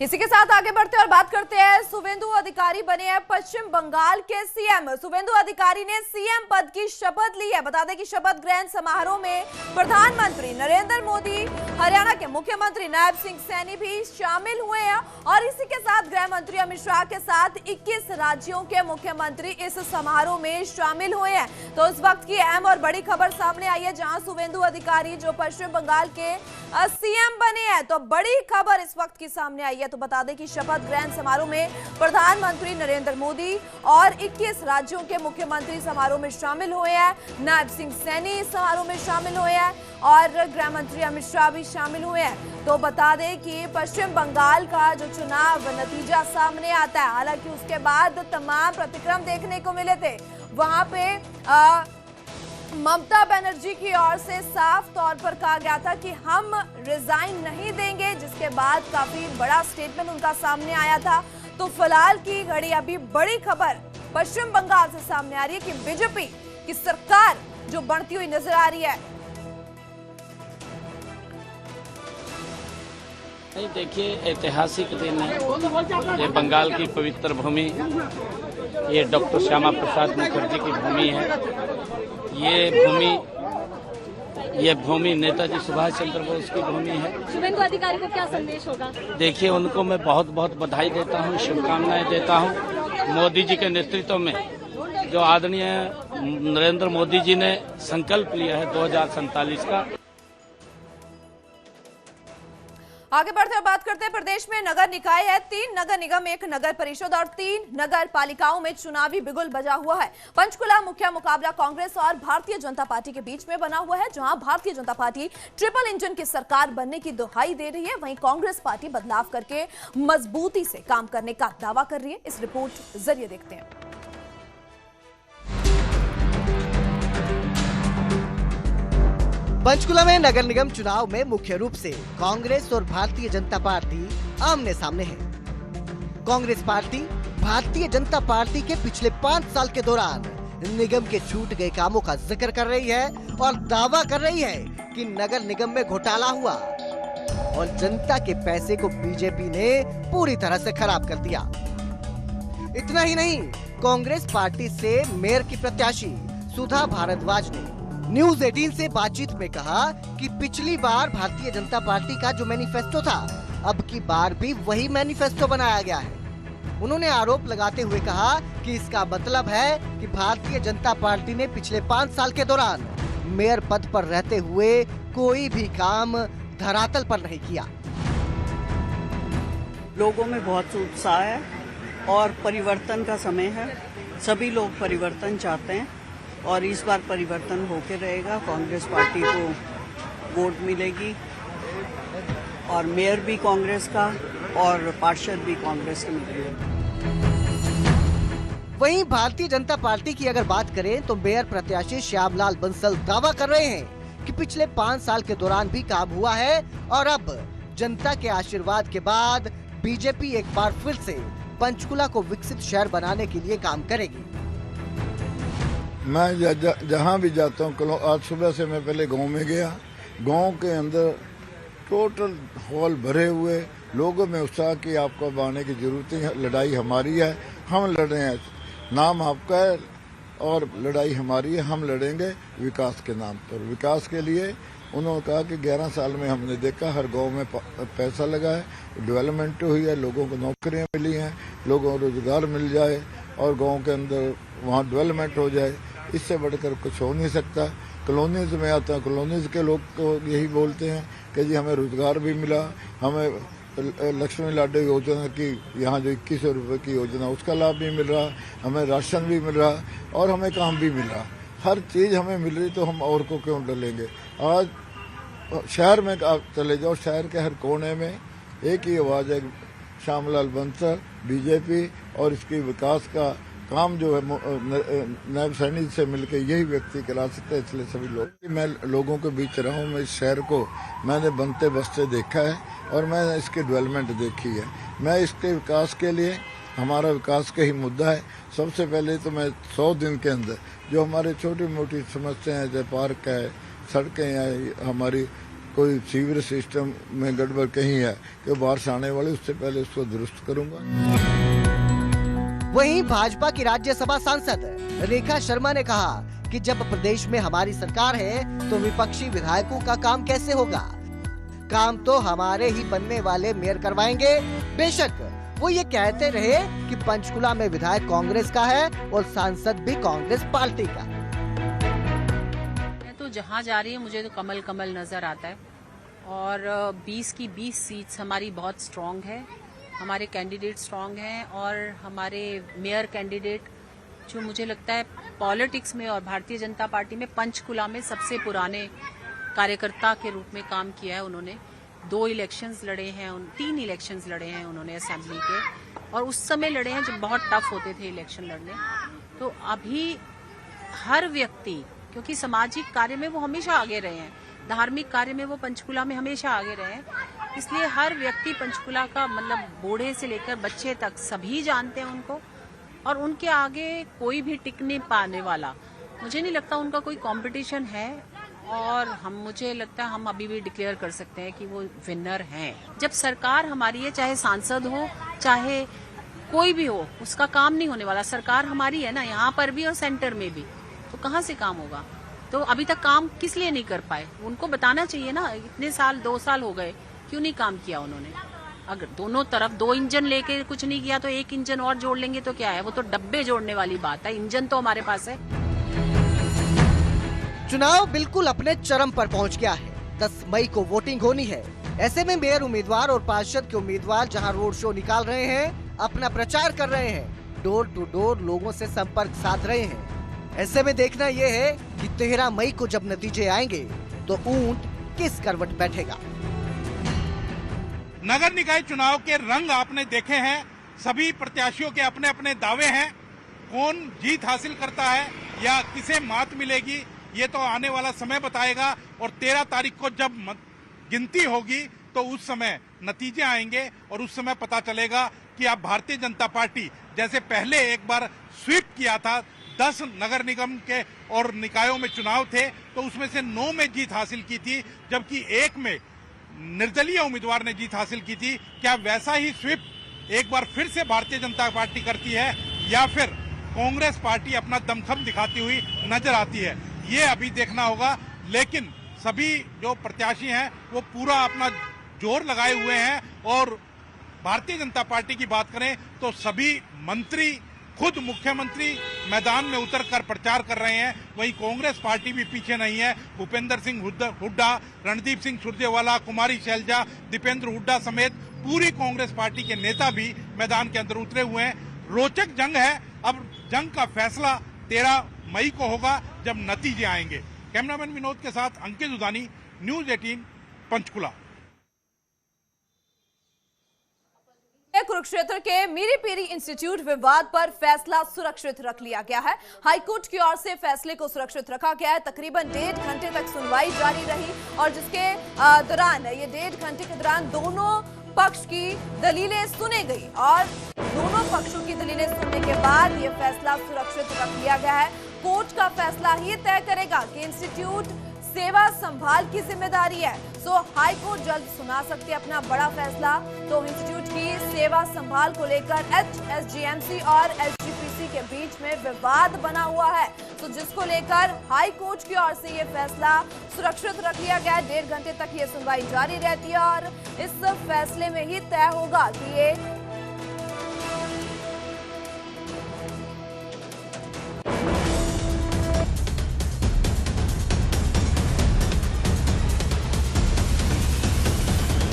इसी के साथ आगे बढ़ते और बात करते हैं। शुवेंदु अधिकारी बने हैं पश्चिम बंगाल के सीएम। शुवेंदु अधिकारी ने सीएम पद की शपथ ली है। बता दें कि शपथ ग्रहण समारोह में प्रधानमंत्री नरेंद्र मोदी, हरियाणा के मुख्यमंत्री नायब सिंह सैनी भी शामिल हुए हैं और इसी के साथ गृह मंत्री अमित शाह के साथ 21 राज्यों के मुख्यमंत्री इस समारोह में शामिल हुए हैं। तो इस वक्त की अहम और बड़ी खबर सामने आई है, जहां शुवेंदु अधिकारी जो पश्चिम बंगाल के सीएम बने हैं। तो बड़ी खबर इस वक्त की सामने आई है। तो बता दें कि शपथ ग्रहण समारोह में प्रधानमंत्री नरेंद्र मोदी और 21 राज्यों के मुख्यमंत्री समारोह में शामिल हुए हैं। नायब सिंह सैनी इस समारोह में शामिल हुए हैं और गृह मंत्री अमित शाह भी शामिल हुए हैं। तो बता दें कि पश्चिम बंगाल का जो चुनाव नतीजा सामने आता है, हालांकि उसके बाद तमाम प्रतिक्रम देखने को मिले थे। वहां पे ममता बनर्जी की ओर से साफ तौर पर कहा गया था कि हम रिजाइन नहीं देंगे, जिसके बाद काफी बड़ा स्टेटमेंट उनका सामने आया था। तो फिलहाल की घड़ी अभी बड़ी खबर पश्चिम बंगाल से सामने आ रही है कि बीजेपी की सरकार जो बढ़ती हुई नजर आ रही है। नहीं, देखिए, ऐतिहासिक दिन है। ये बंगाल की पवित्र भूमि, ये डॉक्टर श्यामा प्रसाद मुखर्जी की भूमि है। ये भूमि नेताजी सुभाष चंद्र बोस की भूमि है। शुवेंदु अधिकारी को क्या संदेश होगा? देखिए, उनको मैं बहुत बहुत बधाई देता हूँ, शुभकामनाएं देता हूँ। मोदी जी के नेतृत्व में जो आदरणीय नरेंद्र मोदी जी ने संकल्प लिया है 2047 का। आगे बढ़ते और बात करते हैं। प्रदेश में नगर निकाय है, 3 नगर निगम, 1 नगर परिषद और 3 नगर पालिकाओं में चुनावी बिगुल बजा हुआ है। पंचकुला मुख्य मुकाबला कांग्रेस और भारतीय जनता पार्टी के बीच में बना हुआ है, जहां Bharatiya Janata party triple engine की सरकार बनने की दुहाई दे रही है, वहीं कांग्रेस पार्टी बदलाव करके मजबूती से काम करने का दावा कर रही है। इस रिपोर्ट जरिए देखते हैं। पंचकुला में नगर निगम चुनाव में मुख्य रूप से कांग्रेस और भारतीय जनता पार्टी आमने सामने है। कांग्रेस पार्टी भारतीय जनता पार्टी के पिछले 5 साल के दौरान निगम के छूट गए कामों का जिक्र कर रही है और दावा कर रही है कि नगर निगम में घोटाला हुआ और जनता के पैसे को बीजेपी ने पूरी तरह से खराब कर दिया। इतना ही नहीं, कांग्रेस पार्टी से मेयर की प्रत्याशी सुधा भारद्वाज ने न्यूज 18 से बातचीत में कहा कि पिछली बार भारतीय जनता पार्टी का जो मैनिफेस्टो था, अब की बार भी वही मैनिफेस्टो बनाया गया है। उन्होंने आरोप लगाते हुए कहा कि इसका मतलब है कि भारतीय जनता पार्टी ने पिछले 5 साल के दौरान मेयर पद पर रहते हुए कोई भी काम धरातल पर नहीं किया। लोगों में बहुत उत्साह है और परिवर्तन का समय है। सभी लोग परिवर्तन चाहते हैं और इस बार परिवर्तन होके रहेगा। कांग्रेस पार्टी को वोट मिलेगी और मेयर भी कांग्रेस का और पार्षद भी कांग्रेस के मिलेंगे। वहीं भारतीय जनता पार्टी की अगर बात करें तो मेयर प्रत्याशी श्यामलाल बंसल दावा कर रहे हैं कि पिछले 5 साल के दौरान भी काम हुआ है और अब जनता के आशीर्वाद के बाद बीजेपी एक बार फिर से पंचकुला को विकसित शहर बनाने के लिए काम करेगी। मैं जहाँ भी जाता हूँ, आज सुबह से मैं पहले गांव में गया। गांव के अंदर टोटल हॉल भरे हुए, लोगों में उत्साह की आपको बढ़ाने की जरूरत है। लड़ाई हमारी है, हम लड़ रहे हैं। नाम आपका है और लड़ाई हमारी है, हम लड़ेंगे विकास के नाम पर। विकास के लिए उन्होंने कहा कि 11 साल में हमने देखा हर गांव में पैसा लगा है, डेवलपमेंट हुई है, लोगों को नौकरियां मिली हैं, लोगों को रोजगार मिल जाए और गांव के अंदर वहाँ डेवलपमेंट हो जाए। इससे बढ़कर कुछ हो नहीं सकता। कॉलोनीज में आता है, कॉलोनीज के लोग तो यही बोलते हैं कि जी हमें रोजगार भी मिला, हमें लक्ष्मी लाडली योजना की यहाँ जो 2100 रुपये की योजना उसका लाभ भी मिल रहा, हमें राशन भी मिल रहा और हमें काम भी मिल रहा। हर चीज़ हमें मिल रही तो हम और को क्यों डलेंगे। आज शहर में आप चले जाओ, शहर के हर कोने में एक ही आवाज़ है, श्यामलाल बंसल बीजेपी, और इसकी विकास का काम जो है नायब सैनी से मिलकर यही व्यक्ति करा सकते हैं। इसलिए सभी लोग, मैं लोगों के बीच रहा हूँ, मैं इस शहर को मैंने बनते बसते देखा है और मैंने इसकी डेवलपमेंट देखी है। मैं इसके विकास के लिए, हमारा विकास का ही मुद्दा है। सबसे पहले तो मैं 100 दिन के अंदर जो हमारे छोटी मोटी समस्याएं हैं, जैसे पार्क है, सड़कें हैं, हमारी कोई सीवर सिस्टम में गड़बड़ कहीं है कि बाहर से आने वाले, उससे पहले उसको दुरुस्त करूंगा। वहीं भाजपा की राज्यसभा सांसद रेखा शर्मा ने कहा कि जब प्रदेश में हमारी सरकार है तो विपक्षी विधायकों का काम कैसे होगा? काम तो हमारे ही बनने वाले मेयर करवाएंगे। बेशक वो ये कहते रहे कि पंचकुला में विधायक कांग्रेस का है और सांसद भी कांग्रेस पार्टी का। मैं तो जहाँ जा रही है मुझे तो कमल कमल नजर आता है और 20 की 20 सीट्स हमारी बहुत स्ट्रांग है, हमारे कैंडिडेट स्ट्रांग हैं और हमारे मेयर कैंडिडेट जो मुझे लगता है पॉलिटिक्स में और भारतीय जनता पार्टी में पंचकुला में सबसे पुराने कार्यकर्ता के रूप में काम किया है। उन्होंने 2 इलेक्शंस लड़े हैं, 3 इलेक्शंस लड़े हैं उन्होंने असेंबली के, और उस समय लड़े हैं जब बहुत टफ होते थे इलेक्शन लड़ने। तो अभी हर व्यक्ति, क्योंकि सामाजिक कार्य में वो हमेशा आगे रहे हैं, धार्मिक कार्य में वो पंचकुला में हमेशा आगे रहे हैं, इसलिए हर व्यक्ति पंचकुला का मतलब बूढ़े से लेकर बच्चे तक सभी जानते हैं उनको, और उनके आगे कोई भी टिक नहीं पाने वाला। मुझे नहीं लगता उनका कोई कंपटीशन है, और मुझे लगता है हम अभी भी डिक्लेयर कर सकते हैं कि वो विनर हैं। जब सरकार हमारी है, चाहे सांसद हो चाहे कोई भी हो, उसका काम नहीं होने वाला। सरकार हमारी है ना, यहाँ पर भी और सेंटर में भी, तो कहाँ से काम होगा? तो अभी तक काम किस लिए नहीं कर पाए? उनको बताना चाहिए ना, इतने साल 2 साल हो गए, क्यों नहीं काम किया उन्होंने? अगर दोनों तरफ 2 इंजन लेके कुछ नहीं किया तो 1 इंजन और जोड़ लेंगे तो क्या है? वो तो डब्बे जोड़ने वाली बात है, इंजन तो हमारे पास है। चुनाव बिल्कुल अपने चरम पर पहुंच गया है। 10 मई को वोटिंग होनी है। ऐसे में मेयर उम्मीदवार और पार्षद के उम्मीदवार जहां रोड शो निकाल रहे हैं, अपना प्रचार कर रहे हैं, डोर टू डोर लोगों से संपर्क साध रहे हैं। ऐसे में देखना यह है कि 13 मई को जब नतीजे आएंगे तो ऊंट किस करवट बैठेगा। नगर निकाय चुनाव के रंग आपने देखे हैं, सभी प्रत्याशियों के अपने अपने दावे हैं। कौन जीत हासिल करता है या किसे मात मिलेगी, ये तो आने वाला समय बताएगा। और 13 तारीख को जब गिनती होगी तो उस समय नतीजे आएंगे और उस समय पता चलेगा कि अब भारतीय जनता पार्टी जैसे पहले एक बार स्वीप किया था, 10 नगर निगम के और निकायों में चुनाव थे तो उसमें से 9 में जीत हासिल की थी, जबकि 1 में निर्दलीय उम्मीदवार ने जीत हासिल की थी। क्या वैसा ही स्वीप एक बार फिर से भारतीय जनता पार्टी करती है या फिर कांग्रेस पार्टी अपना दमखम दिखाती हुई नजर आती है, ये अभी देखना होगा। लेकिन सभी जो प्रत्याशी हैं वो पूरा अपना जोर लगाए हुए हैं। और भारतीय जनता पार्टी की बात करें तो सभी मंत्री, खुद मुख्यमंत्री मैदान में उतरकर प्रचार कर रहे हैं। वहीं कांग्रेस पार्टी भी पीछे नहीं है। भूपेंद्र सिंह हुड्डा, रणदीप सिंह सुरजेवाला, कुमारी शैलजा, दीपेंद्र हुड्डा समेत पूरी कांग्रेस पार्टी के नेता भी मैदान के अंदर उतरे हुए हैं। रोचक जंग है। अब जंग का फैसला 13 मई को होगा जब नतीजे आएंगे। कैमरामैन विनोद के साथ अंकित उदानी, न्यूज 18 पंचकुला। कुरुक्षेत्र के मीरी पीरी इंस्टीट्यूट विवाद पर फैसला सुरक्षित रख लिया गया है। हाईकोर्ट की ओर से फैसले को सुरक्षित रखा गया है। तकरीबन 1.5 घंटे तक सुनवाई जारी रही और जिसके दौरान ये 1.5 घंटे के दौरान दोनों पक्ष की दलीलें सुनी गई और दोनों पक्षों की दलीलें सुनने के बाद ये फैसला सुरक्षित रख लिया गया है। कोर्ट का फैसला ही तय करेगा कि इंस्टीट्यूट सेवा संभाल की जिम्मेदारी है। सो हाई कोर्ट जल्द सुना सकती है अपना बड़ा फैसला। तो इंस्टीट्यूट की सेवा संभाल को लेकर HSGMC और SGPC के बीच में विवाद बना हुआ है, तो जिसको लेकर हाई कोर्ट की ओर से ये फैसला सुरक्षित रख लिया गया। 1.5 घंटे तक ये सुनवाई जारी रहती है और इस फैसले में ही तय होगा कि ये